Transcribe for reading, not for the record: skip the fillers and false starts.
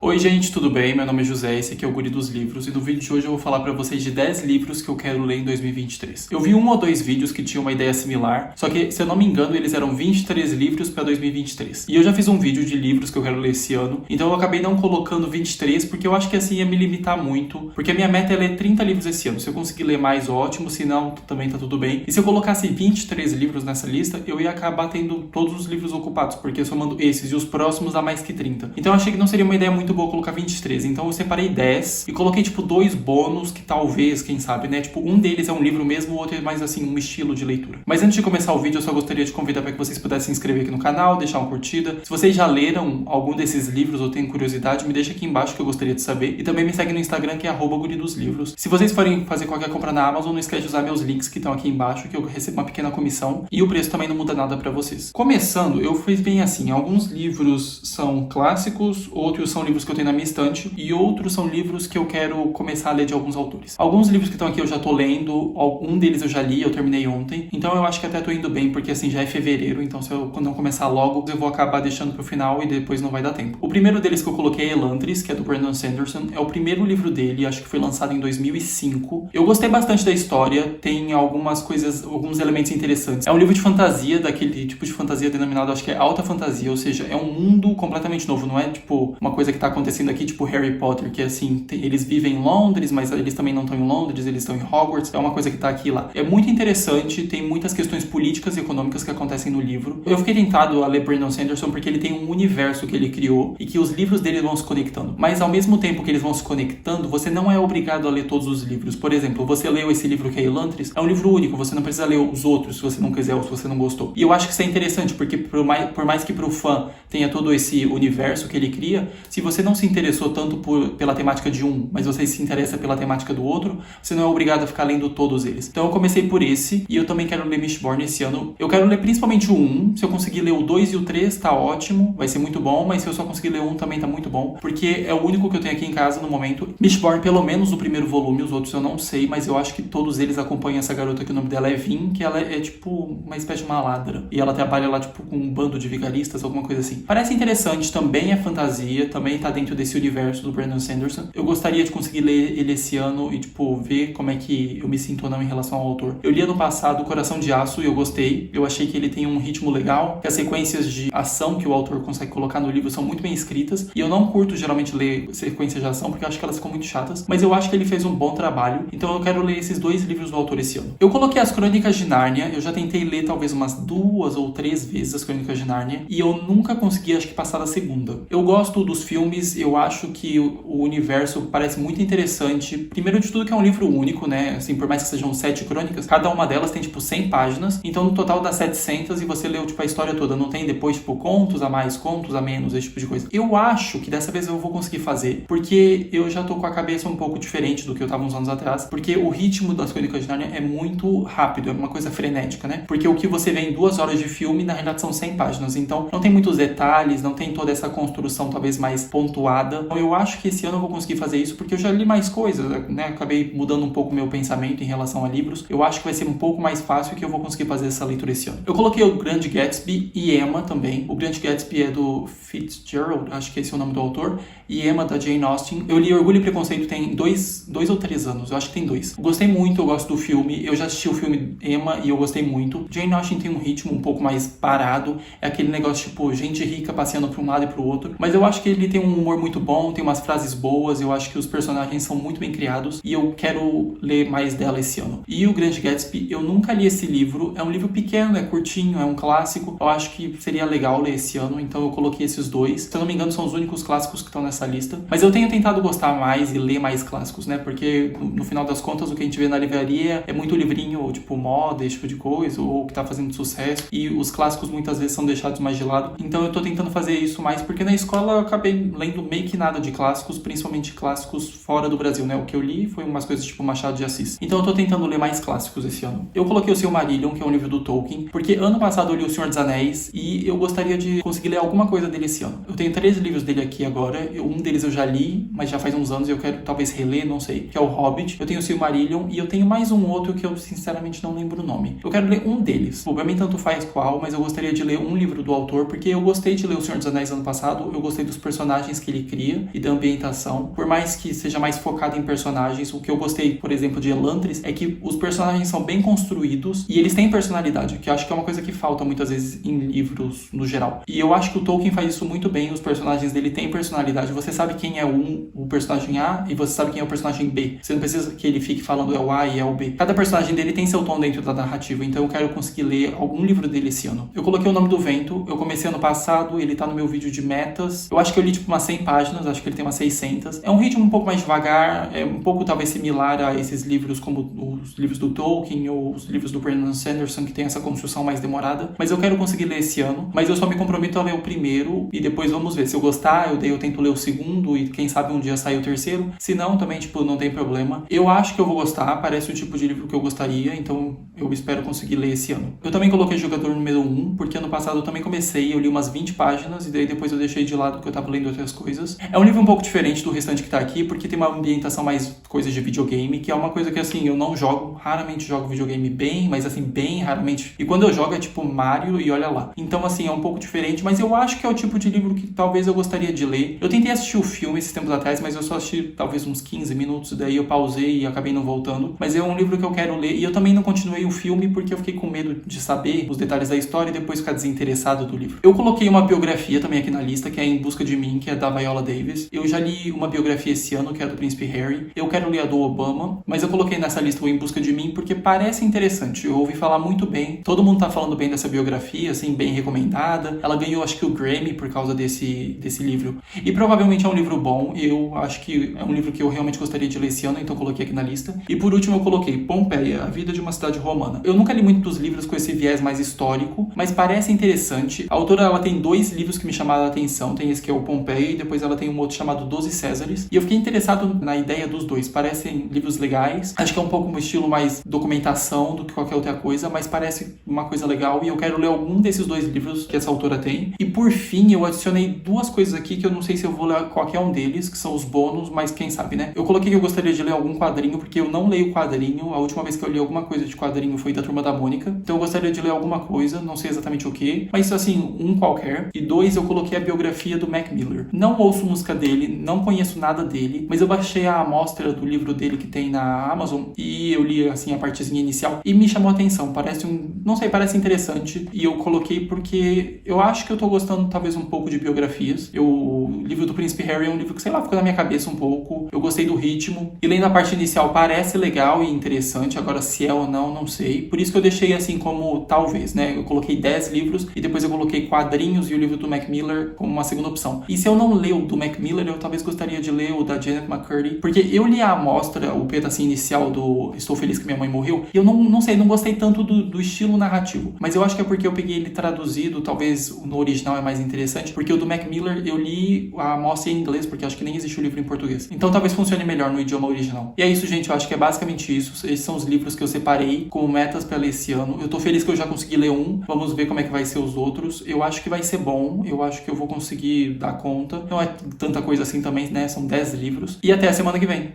Oi gente, tudo bem? Meu nome é José, esse aqui é o Guri dos Livros e no vídeo de hoje eu vou falar pra vocês de 10 livros que eu quero ler em 2023. Eu vi um ou dois vídeos que tinham uma ideia similar, só que, se eu não me engano, eles eram 23 livros pra 2023. E eu já fiz um vídeo de livros que eu quero ler esse ano, então eu acabei não colocando 23 porque eu acho que assim ia me limitar muito, porque a minha meta é ler 30 livros esse ano. Se eu conseguir ler mais, ótimo, se não, também tá tudo bem. E se eu colocasse 23 livros nessa lista, eu ia acabar tendo todos os livros ocupados, porque somando esses e os próximos dá mais que 30. Então eu achei que não seria uma ideia muito boa colocar 23, então eu separei 10 e coloquei, tipo, dois bônus que talvez, quem sabe, né, tipo, um deles é um livro mesmo, o outro é mais, assim, um estilo de leitura. Mas antes de começar o vídeo, eu só gostaria de convidar para que vocês pudessem se inscrever aqui no canal, deixar uma curtida. Se vocês já leram algum desses livros ou têm curiosidade, me deixa aqui embaixo que eu gostaria de saber. E também me segue no Instagram, que é @guridosLivros. Se vocês forem fazer qualquer compra na Amazon, não esquece de usar meus links que estão aqui embaixo, que eu recebo uma pequena comissão e o preço também não muda nada para vocês. Começando, eu fiz bem assim, alguns livros são clássicos, outros são livros que eu tenho na minha estante, e outros são livros que eu quero começar a ler de alguns autores. Alguns livros que estão aqui eu já tô lendo, um deles eu já li, eu terminei ontem, então eu acho que até tô indo bem, porque assim, já é fevereiro, então se eu não começar logo, eu vou acabar deixando pro final e depois não vai dar tempo. O primeiro deles que eu coloquei é Elantris, que é do Brandon Sanderson, é o primeiro livro dele, acho que foi lançado em 2005. Eu gostei bastante da história, tem algumas coisas, alguns elementos interessantes. É um livro de fantasia, daquele tipo de fantasia denominado, acho que é alta fantasia, ou seja, é um mundo completamente novo, não é tipo uma coisa que tá acontecendo aqui, tipo Harry Potter, que assim, eles vivem em Londres, mas eles também não estão em Londres, eles estão em Hogwarts, é uma coisa que tá aqui e lá. É muito interessante, tem muitas questões políticas e econômicas que acontecem no livro. Eu fiquei tentado a ler Brandon Sanderson porque ele tem um universo que ele criou e que os livros dele vão se conectando. Mas ao mesmo tempo que eles vão se conectando, você não é obrigado a ler todos os livros. Por exemplo, você leu esse livro que é Elantris, é um livro único, você não precisa ler os outros se você não quiser ou se você não gostou. E eu acho que isso é interessante, porque por mais que pro fã tenha todo esse universo que ele cria, se você não se interessou tanto pela temática de um, mas você se interessa pela temática do outro, você não é obrigado a ficar lendo todos eles. Então eu comecei por esse, e eu também quero ler Mistborn esse ano. Eu quero ler principalmente o 1, se eu conseguir ler o 2 e o 3, tá ótimo, vai ser muito bom, mas se eu só conseguir ler um também tá muito bom, porque é o único que eu tenho aqui em casa no momento. Mistborn, pelo menos o primeiro volume, os outros eu não sei, mas eu acho que todos eles acompanham essa garota que o nome dela é Vin, que ela é tipo uma espécie de maladra, e ela trabalha lá tipo com um bando de vigaristas, alguma coisa assim. Parece interessante, também é fantasia, também tá dentro desse universo do Brandon Sanderson. Eu gostaria de conseguir ler ele esse ano e, tipo, ver como é que eu me sinto ou não em relação ao autor. Eu li ano passado Coração de Aço e eu gostei. Eu achei que ele tem um ritmo legal, que as sequências de ação que o autor consegue colocar no livro são muito bem escritas. E eu não curto geralmente ler sequências de ação, porque eu acho que elas ficam muito chatas. Mas eu acho que ele fez um bom trabalho. Então eu quero ler esses dois livros do autor esse ano. Eu coloquei As Crônicas de Nárnia. Eu já tentei ler talvez umas 2 ou 3 vezes As Crônicas de Nárnia. E eu nunca consegui, acho que, passar da segunda. Eu gosto dos filmes. Eu acho que o universo parece muito interessante. Primeiro de tudo que é um livro único, né? Assim, por mais que sejam 7 crônicas, cada uma delas tem, tipo, 100 páginas. Então, no total dá 700 e você leu, tipo, a história toda. Não tem depois, tipo, contos a mais, contos a menos, esse tipo de coisa. Eu acho que dessa vez eu vou conseguir fazer, porque eu já tô com a cabeça um pouco diferente do que eu tava uns anos atrás, porque o ritmo das Crônicas de Nárnia é muito rápido, é uma coisa frenética, né? Porque o que você vê em 2 horas de filme, na realidade, são 100 páginas. Então, não tem muitos detalhes, não tem toda essa construção, talvez, mais pontuada. Então, eu acho que esse ano eu vou conseguir fazer isso, porque eu já li mais coisas, né? Acabei mudando um pouco meu pensamento em relação a livros. Eu acho que vai ser um pouco mais fácil que eu vou conseguir fazer essa leitura esse ano. Eu coloquei o Grande Gatsby e Emma também. O Grande Gatsby é do Fitzgerald, acho que esse é o nome do autor, e Emma da Jane Austen. Eu li Orgulho e Preconceito tem 2 ou 3 anos, eu acho que tem 2. Gostei muito, eu gosto do filme, eu já assisti o filme Emma e eu gostei muito. Jane Austen tem um ritmo um pouco mais parado, é aquele negócio tipo gente rica passeando para um lado e para o outro, mas eu acho que ele tem um humor muito bom, tem umas frases boas, eu acho que os personagens são muito bem criados e eu quero ler mais dela esse ano. E o Grande Gatsby, eu nunca li esse livro, é um livro pequeno, é curtinho, é um clássico, eu acho que seria legal ler esse ano, então eu coloquei esses dois. Se eu não me engano, são os únicos clássicos que estão nessa lista, mas eu tenho tentado gostar mais e ler mais clássicos, né, porque no final das contas o que a gente vê na livraria é muito livrinho, tipo moda, esse tipo de coisa, ou que tá fazendo sucesso, e os clássicos muitas vezes são deixados mais de lado, então eu tô tentando fazer isso mais, porque na escola eu acabei lendo meio que nada de clássicos, principalmente clássicos fora do Brasil, né, o que eu li foi umas coisas tipo Machado de Assis. Então eu tô tentando ler mais clássicos esse ano. Eu coloquei o Silmarillion, que é um livro do Tolkien, porque ano passado eu li O Senhor dos Anéis e eu gostaria de conseguir ler alguma coisa dele esse ano. Eu tenho 3 livros dele aqui agora, um deles eu já li, mas já faz uns anos e eu quero talvez reler, não sei, que é o Hobbit. Eu tenho o Silmarillion e eu tenho mais um outro que eu sinceramente não lembro o nome. Eu quero ler um deles. Pô, pra mim tanto faz qual, mas eu gostaria de ler um livro do autor, porque eu gostei de ler O Senhor dos Anéis ano passado, eu gostei dos personagens personagens que ele cria e da ambientação. Por mais que seja mais focado em personagens, o que eu gostei, por exemplo, de Elantris é que os personagens são bem construídos e eles têm personalidade, que eu acho que é uma coisa que falta muitas vezes em livros no geral. E eu acho que o Tolkien faz isso muito bem, os personagens dele têm personalidade. Você sabe quem é o personagem A e você sabe quem é o personagem B. Você não precisa que ele fique falando é o A e é o B. Cada personagem dele tem seu tom dentro da narrativa, então eu quero conseguir ler algum livro dele esse ano. Eu coloquei O Nome do Vento, eu comecei ano passado, ele tá no meu vídeo de metas. Eu acho que eu li tipo umas 100 páginas, acho que ele tem umas 600. É um ritmo um pouco mais devagar, é um pouco talvez similar a esses livros como os livros do Tolkien ou os livros do Brandon Sanderson, que tem essa construção mais demorada. Mas eu quero conseguir ler esse ano, mas eu só me comprometo a ler o primeiro e depois vamos ver. Se eu gostar, eu tento ler o segundo e quem sabe um dia sair o terceiro. Se não, também tipo, não tem problema. Eu acho que eu vou gostar, parece o tipo de livro que eu gostaria, então eu espero conseguir ler esse ano. Eu também coloquei Jogador Número 1, porque ano passado eu também comecei, eu li umas 20 páginas e daí depois eu deixei de lado porque eu tava lendo outras coisas. É um livro um pouco diferente do restante que tá aqui, porque tem uma ambientação mais coisas de videogame, que é uma coisa que assim, eu não jogo, raramente jogo videogame bem, mas assim, bem raramente. E quando eu jogo é tipo Mario e olha lá. Então assim, é um pouco diferente, mas eu acho que é o tipo de livro que talvez eu gostaria de ler. Eu tentei assistir o filme esses tempos atrás, mas eu só assisti talvez uns 15 minutos, daí eu pausei e acabei não voltando. Mas é um livro que eu quero ler e eu também não continuei o filme porque eu fiquei com medo de saber os detalhes da história e depois ficar desinteressado do livro. Eu coloquei uma biografia também aqui na lista, que é Em Busca de Mim, que é da Viola Davis. Eu já li uma biografia esse ano, que é a do Príncipe Harry. Eu quero ler a do Obama, mas eu coloquei nessa lista o Em Busca de Mim porque parece interessante. Eu ouvi falar muito bem. Todo mundo tá falando bem dessa biografia, assim, bem recomendada. Ela ganhou, acho que o Grammy por causa desse livro. E provavelmente é um livro bom. Eu acho que é um livro que eu realmente gostaria de ler esse ano, então coloquei aqui na lista. E por último eu coloquei Pompeia, a vida de uma cidade romana. Eu nunca li muito dos livros com esse viés mais histórico, mas parece interessante. A autora, ela tem 2 livros que me chamaram a atenção. Tem esse que é o Pompeia e depois ela tem um outro chamado 12 Césares. E eu fiquei interessado na ideia dos dois. Parecem livros legais. Acho que é um pouco um estilo mais documentação do que qualquer outra coisa, mas parece uma coisa legal e eu quero ler algum desses 2 livros que essa autora tem. E por fim, eu adicionei 2 coisas aqui que eu não sei se eu vou ler qualquer um deles, que são os bônus, mas quem sabe, né? Eu coloquei que eu gostaria de ler algum quadrinho, porque eu não leio quadrinho. A última vez que eu li alguma coisa de quadrinho foi da Turma da Mônica. Então eu gostaria de ler alguma coisa, não sei exatamente o que, mas assim, um qualquer. E 2, eu coloquei a biografia do Mac Miller. Não ouço música dele, não conheço nada dele, mas eu baixei a amostra do livro dele que tem na Amazon e eu li assim a partezinha inicial e me chamou a atenção. Parece não sei, parece interessante e eu coloquei porque eu acho que eu tô gostando talvez um pouco de biografias. O livro do Príncipe Harry é um livro que, sei lá, ficou na minha cabeça um pouco. Eu gostei do ritmo. E lendo a parte inicial parece legal e interessante. Agora, se é ou não, não sei. Por isso que eu deixei assim como talvez, né? Eu coloquei 10 livros e depois eu coloquei quadrinhos e o livro do Mac Miller como uma segunda opção. E se eu não ler o do Mac Miller, eu talvez gostaria de ler o da Janet McCurdy. Porque eu li a amostra, o pedacinho inicial do Estou Feliz que Minha Mãe Morreu. E eu não sei, não gostei tanto do estilo narrativo. Mas eu acho que é porque eu peguei ele traduzido. Talvez no original é mais interessante. Porque o do Mac Miller eu li a amostra em inglês, porque acho que nem existe o livro em português. Então talvez funcione melhor no idioma original. E é isso, gente. Eu acho que é basicamente isso. Esses são os livros que eu separei como metas para ler esse ano. Eu tô feliz que eu já consegui ler um. Vamos ver como é que vai ser os outros. Eu acho que vai ser bom. Eu acho que eu vou conseguir dar conta. Não é tanta coisa assim também, né? São 10 livros. E até a semana que vem.